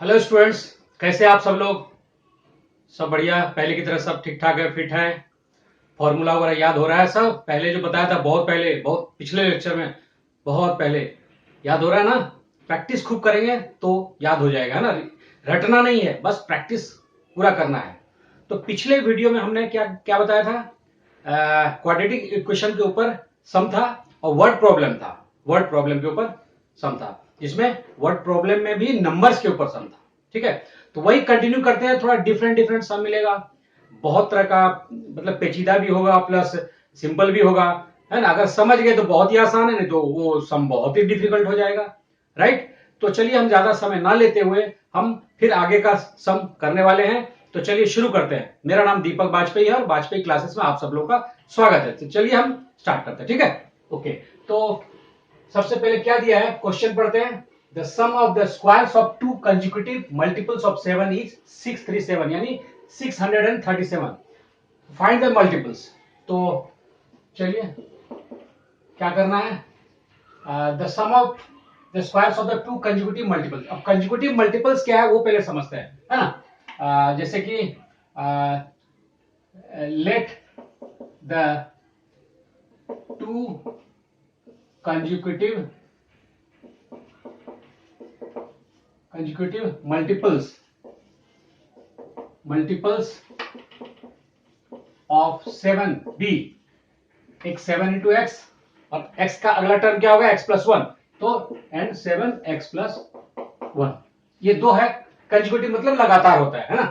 Hello students, कैसे आप सब लोग? सब बढ़िया? पहले की तरह सब ठीक ठाक है, फिट है? फॉर्मूला वगैरह याद हो रहा है सब? पहले जो बताया था बहुत पहले, बहुत पिछले लेक्चर में, बहुत पहले याद हो रहा है ना? प्रैक्टिस खूब करेंगे तो याद हो जाएगा ना। रटना नहीं है, बस प्रैक्टिस पूरा करना है। तो पिछले वीडियो में हमने क्या क्या बताया था? क्वाड्रेटिक इक्वेशन के ऊपर सम था और वर्ड प्रॉब्लम था। वर्ड प्रॉब्लम के ऊपर सम था, जिसमें वर्ड प्रॉब्लम में भी नंबर्स के ऊपर सम था। ठीक है, तो वही कंटिन्यू करते हैं। थोड़ा डिफरेंट डिफरेंट सम मिलेगा, बहुत तरह का, मतलब पेचीदा भी होगा प्लस सिंपल भी होगा, है ना। अगर समझ गए तो बहुत ही आसान है, नहीं तो वो सम बहुत ही डिफिकल्ट हो जाएगा। राइट, तो चलिए हम ज्यादा समय ना लेते हुए हम फिर आगे का सम करने वाले हैं। तो चलिए शुरू करते हैं। मेरा नाम दीपक बाजपेयी है और बाजपेयी क्लासेस में आप सब लोगों का स्वागत है। तो चलिए हम स्टार्ट करते हैं, ठीक है? ओके, तो सबसे पहले क्या दिया है, क्वेश्चन पढ़ते हैं। The sum of the squares of two consecutive multiples of 7 is 637, यानी 637। Find the multiples. तो चलिए क्या करना है, the sum of the squares of the two consecutive multiples. अब कंसेक्यूटिव मल्टीपल्स क्या है वो पहले समझते हैं, है ना। जैसे कि let the two consecutive multiples of 7 be. एक 7 इंटू एक्स, और x का अगला टर्म क्या होगा, x प्लस 1, तो एंड 7x प्लस 1। ये दो है कंसेक्यूटिव, मतलब लगातार होता है ना।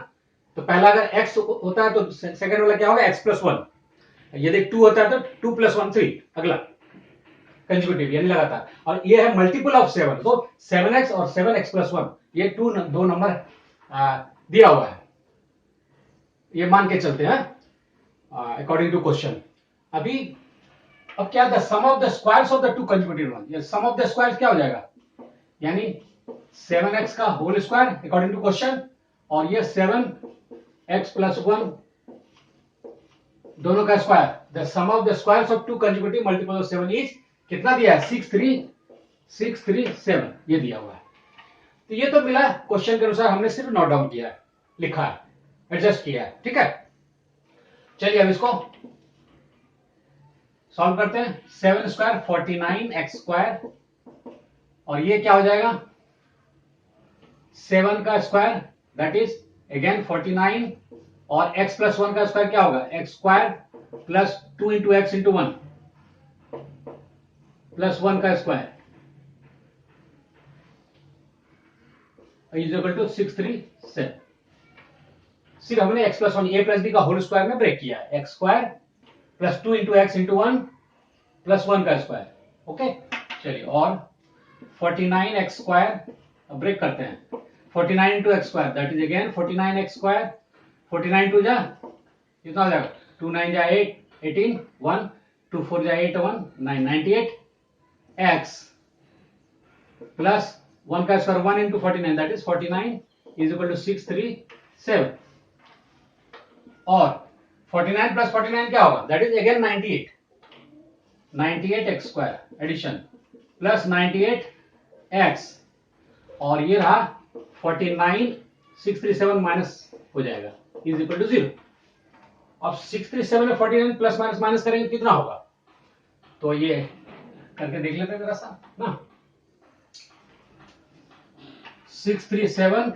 तो पहला अगर x होता है तो सेकंड वाला क्या होगा, x प्लस 1। यदि 2 होता है तो 2 प्लस 1 3, अगला कंसेक्यूटिव यानी लगातार। और ये है मल्टीपल ऑफ 7, तो 7x और 7x प्लस 1, ये दो नंबर दिया हुआ है, ये मान के चलते हैं अकॉर्डिंग टू क्वेश्चन। अभी अब क्या, the sum of the squares of the two consecutive one, ये सम ऑफ द स्क्वायर्स क्या हो जाएगा, यानी 7x का whole square according to question, और ये 7x प्लस 1 दोनों का square. The sum of the squares of two consecutive multiple of 7 is कितना दिया है, 637, ये दिया हुआ है। तो ये तो मिला क्वेश्चन के अनुसार, हमने सिर्फ नोट डाउन किया है, लिखा है, एडजस्ट किया है, ठीक है। चलिए अब इसको सॉल्व करते हैं। 7 स्क्वायर 49x स्क्वायर, और ये क्या हो जाएगा, 7 का स्क्वायर दैट इज अगेन 49, और x प्लस 1 का स्क्वायर क्या होगा, x square plus 2 into x into 1 plus 1 का स्क्वायर इज इक्वल टू 637। सिर्फ हमने x plus 1 a plus b का होल स्क्वायर में ब्रेक किया है, x square plus 2 into x into 1 plus 1 का स्क्वायर। ओके, चलिए, और 49x स्क्वायर ब्रेक करते हैं, 49 into x square that is again 49x square, 49 टू जा कितना हो जाएगा, 2 9 जा 8 18 1 2 4 जा 8 1 9 98 x प्लस 1 का square 1 into 49 that is 49 is equal to 637, और 49 प्लस 49 क्या होगा, that is again 98x square addition plus 98x, और ये रहा 49 637 माइनस हो जाएगा इज इक्वल टू 0। अब 637 में 49 प्लस माइनस माइनस करेंगे कितना होगा, तो ये करके देख लेते हैं जरा सा ना। 637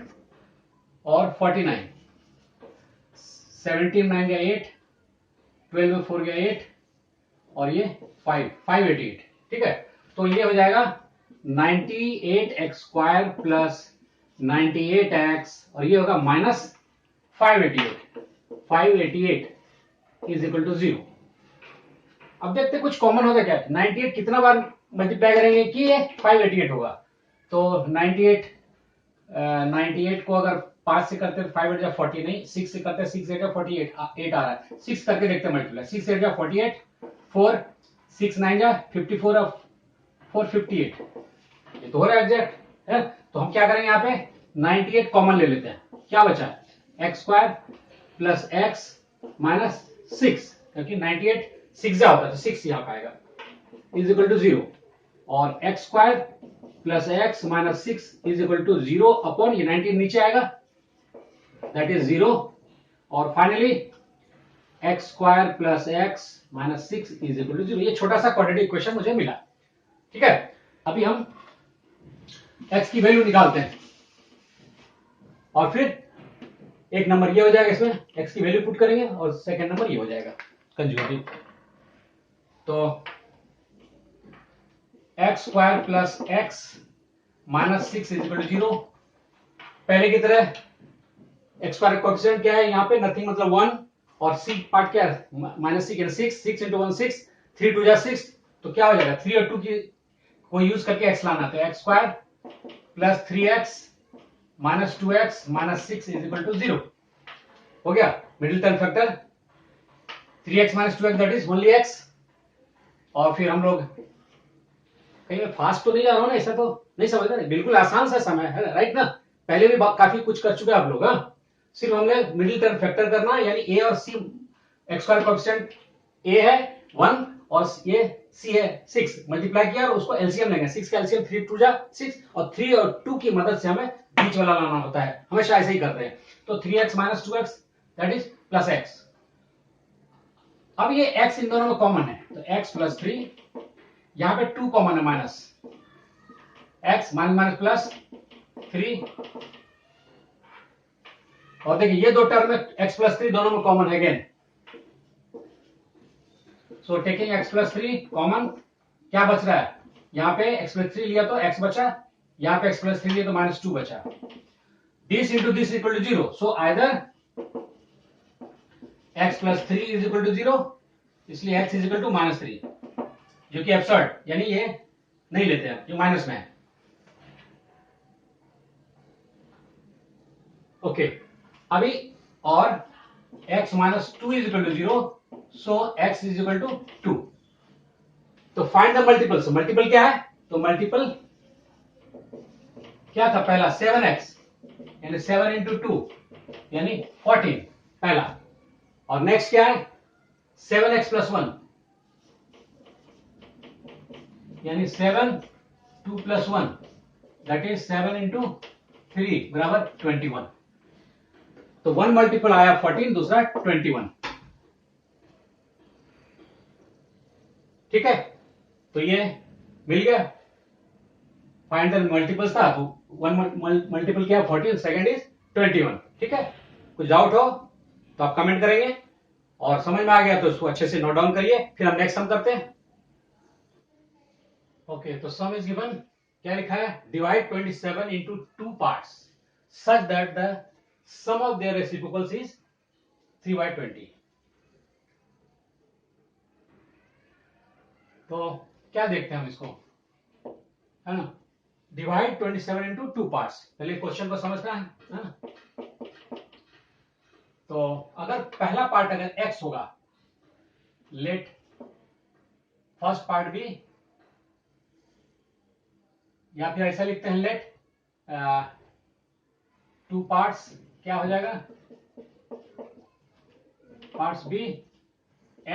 और 49, 17 9 गया 8, 12 4 गया 8, और ये 588, ठीक है। तो ये हो जाएगा 98x स्क्वायर प्लस 98x, और ये होगा माइनस 588 इज इक्वल टू 0। अब देखते कुछ कॉमन होगा क्या, 98 कितना बार मल्टीप्लाई करेंगे कि ये 588 होगा। तो 98 को अगर 5 से करते 5 8 जा 40, नहीं 6 से करते 6 8 48 8 आ रहा है, 6 करके देखते मल्टीप्लाई, 6 8 जा 48, 4 6 9 जा 54 और 458, ये तो हो रहा है एग्जैक्ट है। तो हम क्या करेंगे, यहाँ पे 98 कॉमन ले लेते हैं, क्या बचा x square plus x minus 6, क्योंकि 98 6 जा होता है तो 6 यहाँ पाएगा इज इक्वल टू 0, और x square plus x minus 6 is equal to 0 upon ये 19 नीचे आएगा, दैट इज 0, और finally x square plus x minus 6 is equal to 0। ये छोटा सा क्वाड्रेटिक इक्वेशन मुझे मिला। ठीक है, अभी हम एक्स की वैल्यू निकालते हैं और फिर एक नंबर ये हो जाएगा, इसमें एक्स की वैल्यू पुट करेंगे और सेकंड नंबर ये हो जाएगा कंज्यूगेटिव। तो x square plus x minus 6 is equal to 0। पहले की तरह एक्स स्क्वायर कोएफिशिएंट क्या है यहाँ पे, नथिंग मतलब 1, और सी पार्ट क्या है माइनस 6 इंटू 1 6, 3 2 जा 6, तो क्या हो जाएगा 3 और 2 की को यूज करके एक्स लाना, तो x square plus 3x minus 2x minus 6 is equal to 0 हो गया। Middle term factor 3x minus 2x that is only x, और फिर हम लोग कहीं फास्ट तो नहीं जा रहा हूं ना, ऐसा तो नहीं समझ रहे, बिल्कुल आसान सा समय है राइट ना, पहले भी काफी कुछ कर चुके आप लोग। सिर्फ हमने मिडिल टर्म फैक्टर करना, यानी a और c, x square coefficient a है 1 और ये c है 6, मल्टीप्लाई किया और उसको एलसीएम लेंगे, 6 का एलसीएम 3 2 जा 6, और 3 और 2 की मदद से हमें बीच वाला लाना होता है, हमेशा ऐसे ही करते हैं। तो 3x minus 2x that is plus x। अब ये x इन दोनों में कॉमन है, तो x प्लस 3, यहां पे 2 कॉमन है minus, x minus minus plus 3, और देखिए ये दो टर्म में x प्लस 3 दोनों में कॉमन है again, so taking x plus 3 common, क्या बच रहा है यहाँ पे x प्लस 3 लिया तो x बचा, यहाँ पे x प्लस 3 लिया तो माइनस 2 बचा, this into this equal to 0, so either x plus 3 is equal to 0, इसलिए x is equal to minus 3, जो कि एब्सर्ड, यानी ये नहीं लेते हैं जो माइनस में है। ओके, अभी और x minus 2 is equal to 0, so x is equal to 2। तो find the multiple, so multiple क्या है, तो मल्टीपल क्या था पहला 7x, यानी 7 इंटू 2 यानी 14 पहला, और नेक्स्ट क्या है 7x प्लस 1 यानी 7 2 प्लस 1 दैट इज 7 इंटू 3 बराबर 21। तो वन मल्टीपल आया 14, दूसरा 21। ठीक है, तो ये मिल गया, फाइंड द मल्टीपल्स था, तो वन मल्टीपल क्या 14, सेकंड इज 21। ठीक है, कुछ डाउट हो तो आप कमेंट करेंगे, और समझ में आ गया तो उसको अच्छे से नोट डाउन करिए, फिर हम नेक्स्ट सम करते हैं। ओके, तो सम इज गिवन, क्या लिखा है, divide 27 into 2 parts such that the sum of their reciprocals is 3/20। तो क्या देखते हैं हम इसको, है ना, डिवाइड 27 इंटू 2 पार्ट्स, पहले क्वेश्चन को समझना है ना। तो अगर पहला पार्ट अगर x होगा, लेट फर्स्ट पार्ट भी, या फिर ऐसा लिखते हैं लेट 2 पार्ट्स क्या हो जाएगा, parts be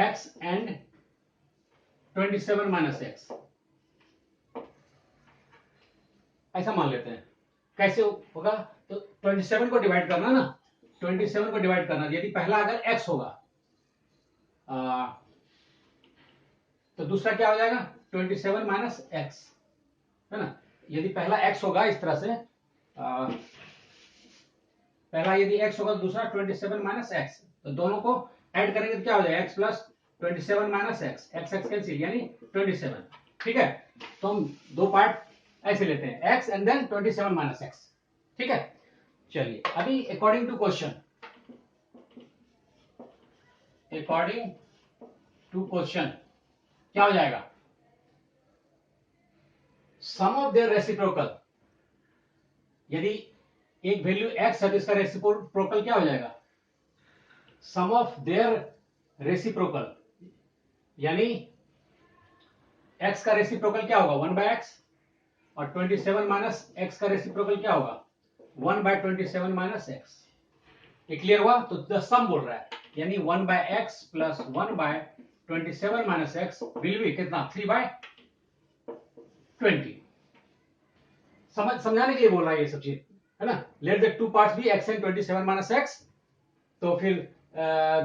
x and 27 minus x, ऐसा मान लेते हैं। कैसे होगा, तो 27 को डिवाइड करना ना, 27 को डिवाइड करना, यदि पहला अगर x होगा तो दूसरा क्या हो जाएगा 27 माइनस एक्स, है ना। यदि पहला x होगा इस तरह से, पहला यदि x होगा तो दूसरा 27 माइनस एक्स, तो दोनों को ऐड करेंगे तो क्या हो जाएगा x plus 27 minus x, x x cancel यानी 27। ठीक है, तो हम दो पार्ट ऐसे लेते हैं x and then 27 minus x. ठीक है, चलिए अभी according to question, according to question क्या हो जाएगा, सम ऑफ देयर रेसिप्रोकल, यदि एक वैल्यू x है तो इसका रेसिप्रोकल क्या हो जाएगा, सम ऑफ देयर रेसिप्रोकल, यानी x का रेसिप्रोकल क्या होगा 1/x, और 27 माइनस एक्स का रेसिप्रोकल क्या होगा 1/27 माइनस एक्स। ये क्लियर हुआ, तो द सम बोल रहा है, यानी 1/x plus 1/27 minus x will be कितना 3/20। समझाने के लिए बोल रहा है ये सब चीज, है ना। Let the two parts be x and 27 minus x, तो फिर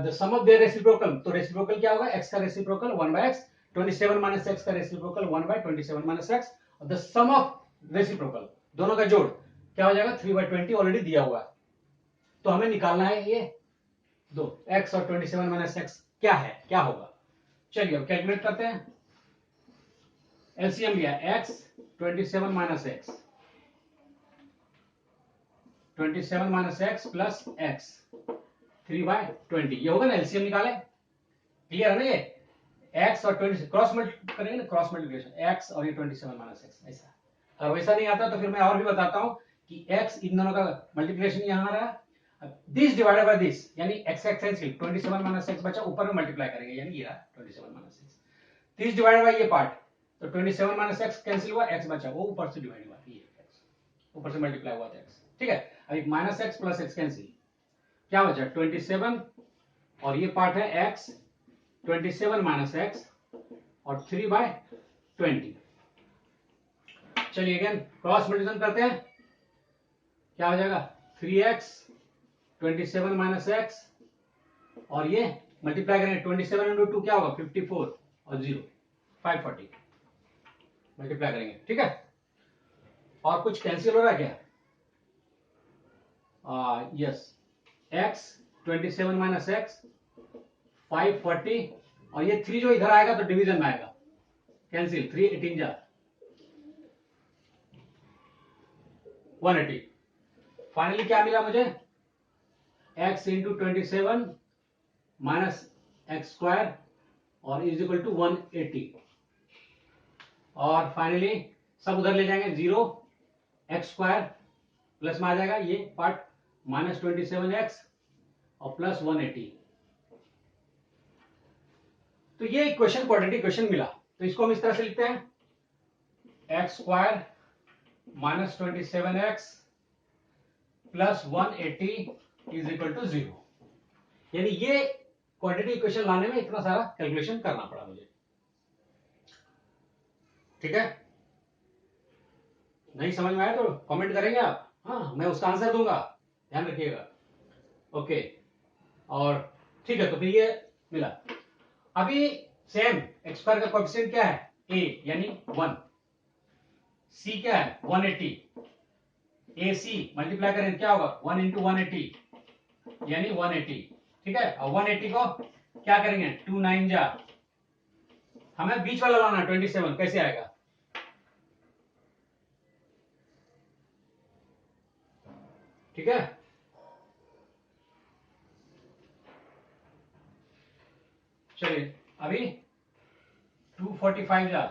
the sum of their reciprocal, तो रेसिप्रोकल क्या होगा, x का reciprocal 1 by x, 27 minus x का रेसिप्रोकल 1 बाय 27 माइनस x, और द सम ऑफ रेसिप्रोकल दोनों का जोड़ क्या हो जाएगा 3 बाय 20, ऑलरेडी दिया हुआ है। तो हमें निकालना है ये दो x और 27 माइनस x क्या है, क्या होगा। चलिए अब कैलकुलेट करते हैं। एलसीएम लिया x 27 minus x, 27 minus x plus x 3 by 20, ये होगा ना, एलसीएम निकाले। क्लियर है ना ये, x और 20 क्रॉस मल्टीप्लाई करेंगे ना, क्रॉस मल्टीप्लिकेशन x और ये 27 माइनस x ऐसा। अगर वैसा नहीं आता तो फिर मैं और भी बताता हूं कि x इन दोनों का मल्टीप्लिकेशन यहां आ रहा है, दिस डिवाइडेड बाय दिस, यानी x x cancel, 27 minus x बचा, ऊपर में मल्टीप्लाई करेंगे, यानी ये रहा 27 माइनस x, 30 डिवाइडेड बाय ये पार्ट, तो 27 माइनस x कैंसिल हुआ, x बचा, वो ऊपर से डिवाइड हुआ, ये x ऊपर से मल्टीप्लाई हुआ था x, ठीक है। अब minus x plus x cancel, क्या बचा 27, और ये पार्ट है x 27 माइनस x और 3 बाय 20। चलिए अगेन क्रॉस मल्टीप्लिकेशन करते हैं, क्या हो जाएगा 3x 27 माइनस x, और ये मल्टीप्लाई करेंगे 27 इंटू 2 क्या होगा 54 और 0 540 मल्टीप्लाई करेंगे, ठीक है। और कुछ कैंसिल हो रहा है क्या, यस, x 27 माइनस x 540, और ये 3 जो इधर आएगा तो डिवीजन में आएगा, कैंसिल, 3 18 जा 180। फाइनली क्या मिला मुझे, x into 27 minus x square और इज इक्वल टू 180, और फाइनली सब उधर ले जाएंगे, 0 एक्स स्क्वायर प्लस में आ जाएगा ये पार्ट माइनस 27x और प्लस 180। तो ये इक्वेशन क्वाड्रेटिक इक्वेशन मिला, तो इसको हम इस तरह से लिखते हैं x square minus 27x plus 180 is equal to 0। यानी ये क्वाड्रेटिक इक्वेशन लाने में इतना सारा कैलकुलेशन करना पड़ा मुझे, ठीक है। नहीं समझ में आया तो कमेंट करेंगे आप, हाँ मैं उसका आंसर दूंगा, ध्यान रखिएगा, ओके। और ठीक है, तो फिर ये मिला। अभी सेम एक्स स्क्वायर का कोएफिशिएंट क्या है, a यानी 1, c क्या है 180, ac मल्टीप्लाई करें क्या होगा 1 इंटू 180 यानी 180, ठीक है। और 180 को क्या करेंगे 2 9 जा, हमें बीच वाला लाना 27, कैसे आएगा, ठीक है। चलिए अभी 245 जा,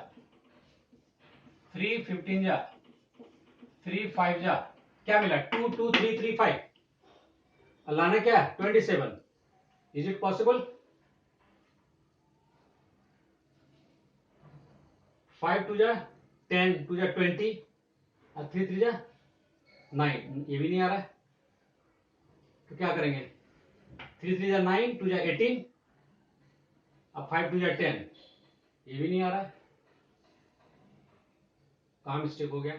315 जा, 35 जा, क्या मिला 2 2 3 3 5, और लाना क्या है 27, इज इट पॉसिबल, 5 2 जा 10, 2 जा 20 और 3 3 जा 9, ये भी नहीं आ रहा है, तो क्या करेंगे 3 3 जा 9, 2 जा 18 और 5 2 जा 10, ये भी नहीं आ रहा है, कहां मिस्टेक हो गया।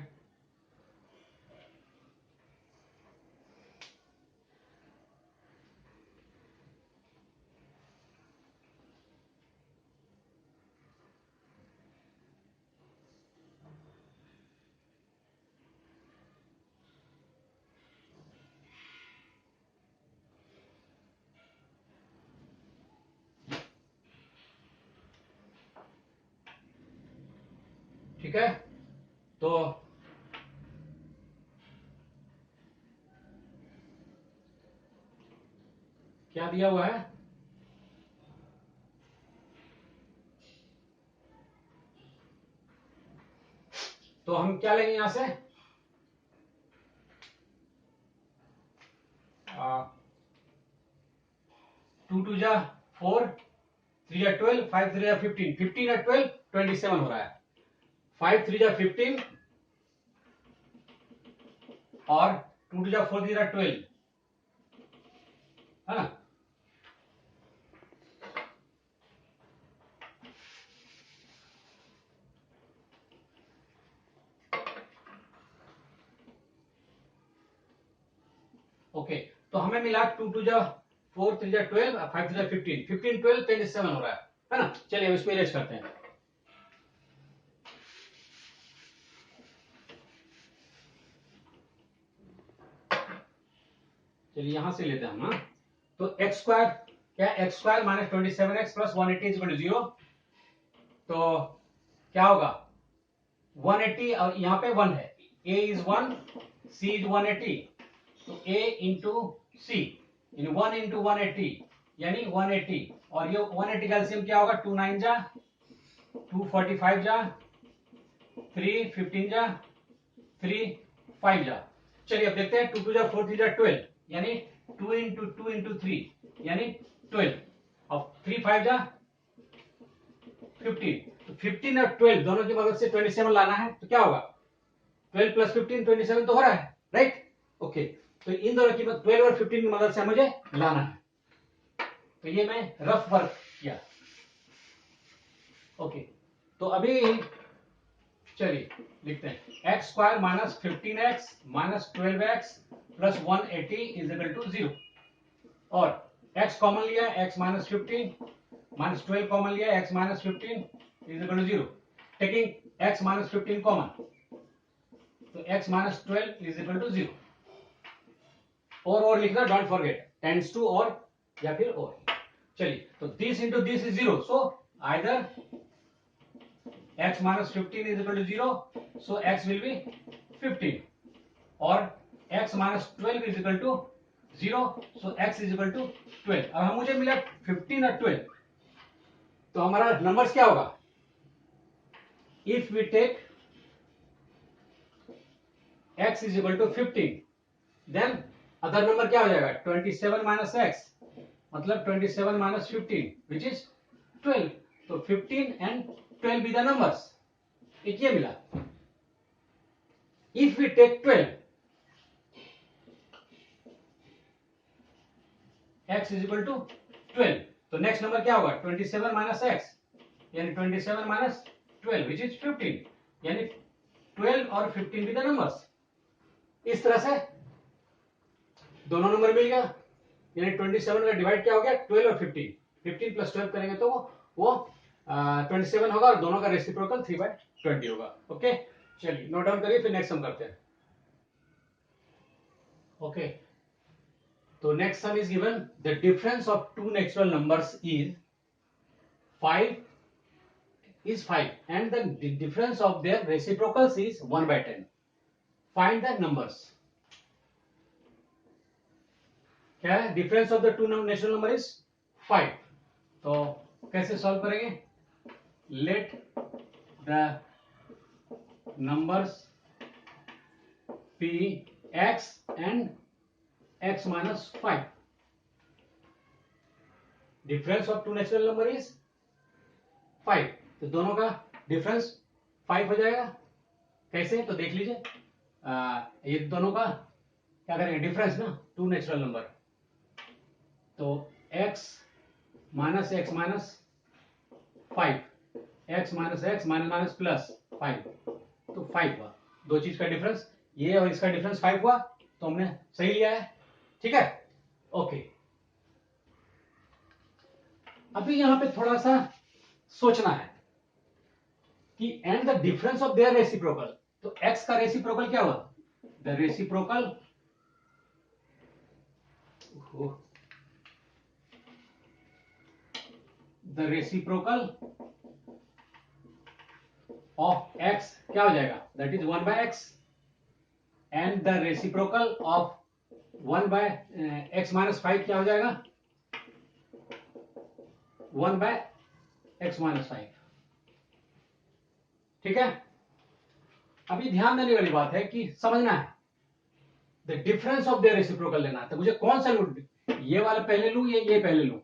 ठीक है, तो क्या दिया हुआ है, तो हम क्या लेंगे यहां से 2 2 जा 4, 3 जा 12, 5 3 जा 15, 15 या 12 27 हो रहा है, 5 3 जा 15 और 2 2 जा 4 3 जा 12, है ना। ओके, तो हमें मिला 2 2 जा 4 3 जा 12 5 3 जा 15 15 12 27 हो रहा है ना। चलिए इसमें इरेज करते हैं। चलिए यहां से लेते हैं हम। हाँ, तो एक्स स्क्वायर क्या, x square minus 27x plus 180 is equal to 0। तो क्या होगा 180 और यहाँ पे 1 है, a इज 1 c इज 180, तो a इंटू सी इन 1 इंटू 180 यानी 180, और ये 180 का एलसीएम क्या होगा 2 9 जा 2 45 जा 3 15 जा 3 5 जा। चलिए अब देखते हैं 2 2 जा 4 3 जा 12 यानी 2 इंटू 3 यानी 12, और 3 5 जा 15, तो 15 और 12 दोनों की मदद से 27 लाना है, तो क्या होगा 12 प्लस 15 27 तो हो रहा है, राइट। ओके, तो इन दोनों की 12 और 15 की मदद से मुझे लाना है, तो ये मैं रफ वर्क किया। ओके, तो अभी चलिए लिखते हैं x square minus 15x minus 12x plus 180 is equal to 0, और x कॉमन लिया x माइनस 15 माइनस 12 कॉमन लिया x minus 15 is equal to 0, taking x minus 15 common, तो x minus 12 is equal to 0, और लिखना डोंट फॉरगेट टेंड्स टू और या फिर और। चलिए तो this into this is 0, so either x minus 15 is equal to 0, so x will be 15, और x minus 12 is equal to 0, so x is equal to 12। अब हम मुझे मिला 15 और 12, तो हमारा नंबर्स क्या होगा, if we take x is equal to 15, then other number क्या हो जाएगा 27 माइनस x, मतलब 27 माइनस 15 विच इज 12, तो 15 एंड 12 बी द नंबर्स, एक ये मिला। If we take 12 x is equal to 12, तो नेक्स्ट नंबर क्या होगा 27 माइनस x यानी 27 माइनस 12 विच इज 15, यानी 12 और 15 बी द नंबर्स। इस तरह से दोनों नंबर मिल गया, यानी 27 का डिवाइड क्या हो गया 12 और 15, 15 प्लस 12 करेंगे तो वो 27 होगा, और दोनों का रेसिप्रोकल 3/20 होगा। ओके, चलिए नोट डाउन करिए, फिर नेक्स्ट सम करते हैं। ओके, तो next sum is given the difference of two natural numbers is 5 and the difference of their reciprocals is 1/10, find the numbers। क्या है difference of the two natural number is 5, तो कैसे solve करेंगे, let the numbers be x and x minus 5, difference of two natural number is 5, तो दोनों का difference 5 हो जाएगा। कैसे, तो देख लीजिए, ये दोनों का क्या करेंगे डिफरेंस ना, टू नेचुरल नंबर, तो x minus x minus 5, x minus x minus minus plus 5, तो 5 हुआ, दो चीज का डिफरेंस, ये और इसका डिफरेंस 5 हुआ, तो हमने सही लिया है, ठीक है। ओके, अभी यहां पे थोड़ा सा सोचना है कि and the difference of their reciprocal, तो x का रेसिप्रोकल क्या हुआ, द रेसिप्रोकल ऑफ x क्या हो जाएगा, that is 1/x, and the reciprocal of 1/x minus 5 क्या हो जाएगा 1/x माइनस 5, ठीक है। अभी ध्यान देने वाली बात है कि समझना है the difference of the reciprocal लेना है, तो मुझे कौन सा लूं, ये वाला पहले लूं ये पहले लूं,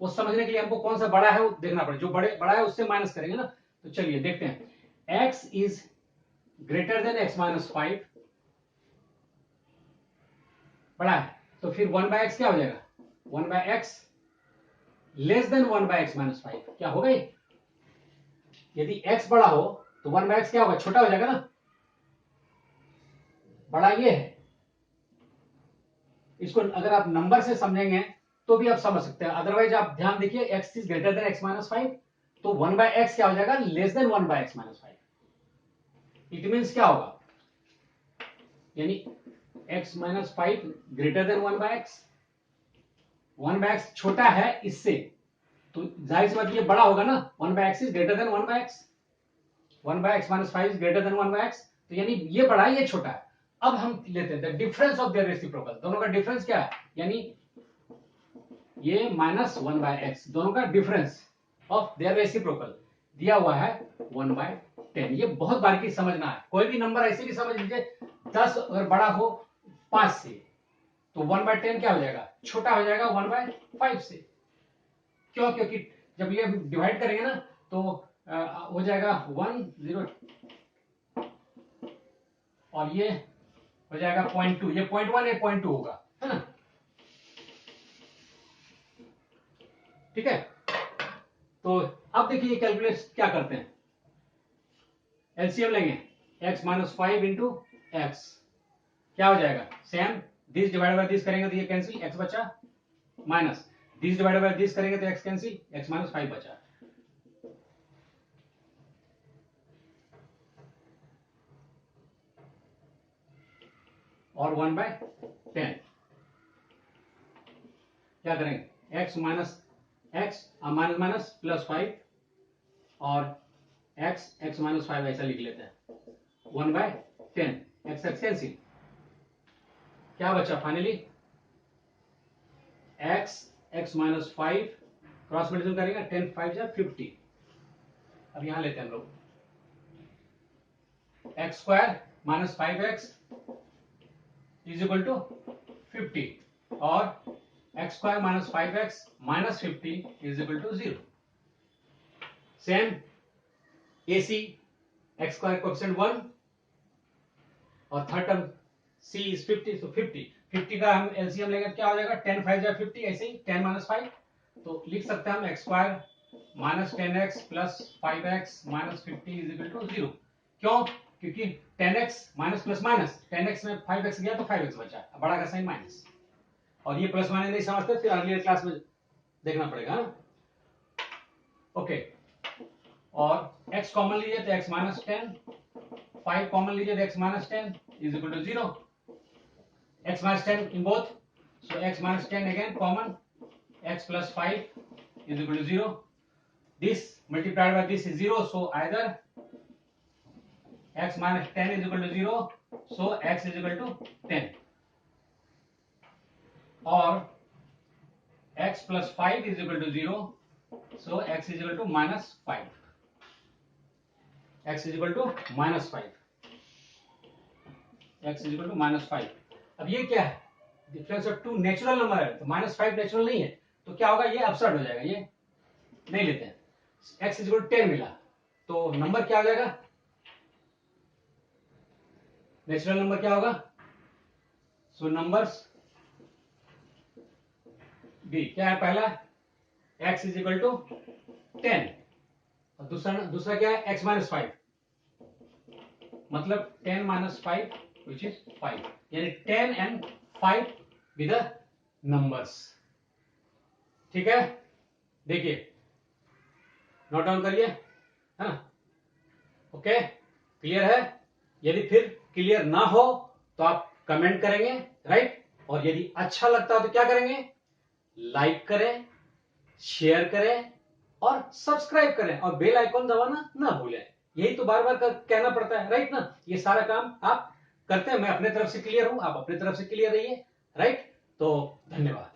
वो समझने के लिए हमको कौन सा बड़ा है वो देखना पड़ेगा, जो बड़ा है उससे माइनस करेंगे ना। तो चलिए देखते हैं, x is greater than x minus 5, बड़ा है, तो फिर 1/x क्या हो जाएगा 1/x less than 1/x minus 5, क्या हो गई, यदि x बड़ा हो तो 1/x क्या होगा छोटा हो जाएगा ना, बड़ा ये है, इसको अगर आप नंबर से समझेंगे तो भी आप समझ सकते हैं, अदरवाइज आप ध्यान देखिए x is greater than x minus 5, तो 1/x क्या हो जाएगा, less than 1/x minus 5। It means क्या होगा, यानी x minus 5 greater than 1/x, 1/x छोटा है इससे, तो जाहिर सी बात ये बड़ा होगा ना, 1/x is greater than 1/x, 1/x minus 5 is greater than 1/x, तो यानी ये बड़ा है ये छोटा है। अब हम लेते हैं डिफरेंस ऑफ देयर रेसिप्रोकल, दोनों का डिफरेंस क्या है, यानी ये माइनस 1/x, दोनों का डिफरेंस ऑफ देयर रेसिप्रोकल दिया हुआ है 1/10। ये बहुत बारीकी समझना है, कोई भी नंबर ऐसे भी समझ लीजिए 10 अगर बड़ा हो 5 से तो 1/10 क्या हो जाएगा, छोटा हो जाएगा 1/5 से। क्यों, क्योंकि जब ये डिवाइड करेंगे ना तो हो जाएगा 1 0 और ये हो जाएगा 0.2, ये 0.1 है 0.2 होगा, है ना, ठीक है। तो अब देखिए कैलकुलेट क्या करते हैं, एलसीएम लेंगे, x माइनस 5 इंटू एक्स क्या हो जाएगा, same this divide by this करेंगे तो ये कैंसिल, x बचा, minus this divide by this करेंगे तो x कैंसिल, x माइनस 5 बचा, और 1/10 क्या करेंगे, x minus x minus minus plus 5 और x माइनस 5 ऐसा लिख लेते हैं, 1/10 x कैंसिल, क्या बचा finally, x minus 5 cross multiply करेंगे 10 5 जा 50। अब यहां लेते हैं हम लोग x square minus 5x is equal to 50 और x square minus 5x minus 50 is equal to 0। Same AC x square coefficient 1 और थर्ड टर्म c इज 50, तो 50 का हम एलसीएम लेंगे क्या हो जाएगा, 10 5 जा 50, ऐसे ही 10 माइनस 5, तो लिख सकते हैं हम x square minus 10x plus 5x minus 50 is equal to 0। क्यों, क्योंकि 10x minus plus minus, 10x में 5x गया तो 5x बचा, बड़ा का साइन माइनस, और ये प्लस माइनस नहीं समझते फिर अगली क्लास में देखना पड़ेगा। ओके, और x कॉमन लीजिए तो x माइनस 10, 5 कॉमन लीजिए तो x minus 10 is equal to 0, x minus 10 in both, so x minus 10 again common, x plus 5 is equal to 0, this multiplied by this is 0, so either x minus 10 is equal to 0, so x is equal to 10, or x plus 5 is equal to 0, so x is equal to minus 5, x is equal to minus 5, x is equal to minus 5। अब ये क्या है, difference of two natural number है, तो minus 5 natural नहीं है, तो क्या होगा, ये अपसर्ड हो जाएगा, ये नहीं लेते हैं। x इज इक्वल टू 10 मिला तो नंबर क्या हो जाएगा, नेचुरल नंबर क्या होगा, सो नंबर्स बी क्या है, पहला x इज इक्वल टू 10 और दूसरा क्या है, x माइनस 5, मतलब 10 माइनस 5 which is 5, यानी 10 and 5 with the numbers, ठीक है। देखिए नोट डाउन करिए, है ना, ओके, क्लियर है। यदि फिर क्लियर ना हो तो आप कमेंट करेंगे, राइट, और यदि अच्छा लगता है तो क्या करेंगे, लाइक करें, शेयर करें और सब्सक्राइब करें और बेल आइकॉन दबाना ना भूलें, यही तो बार बार कहना पड़ता है, राइट ना, ये सारा काम आप करते हैं, मैं अपने तरफ से क्लियर हूं, आप अपने तरफ से क्लियर रहिए, राइट, तो धन्यवाद।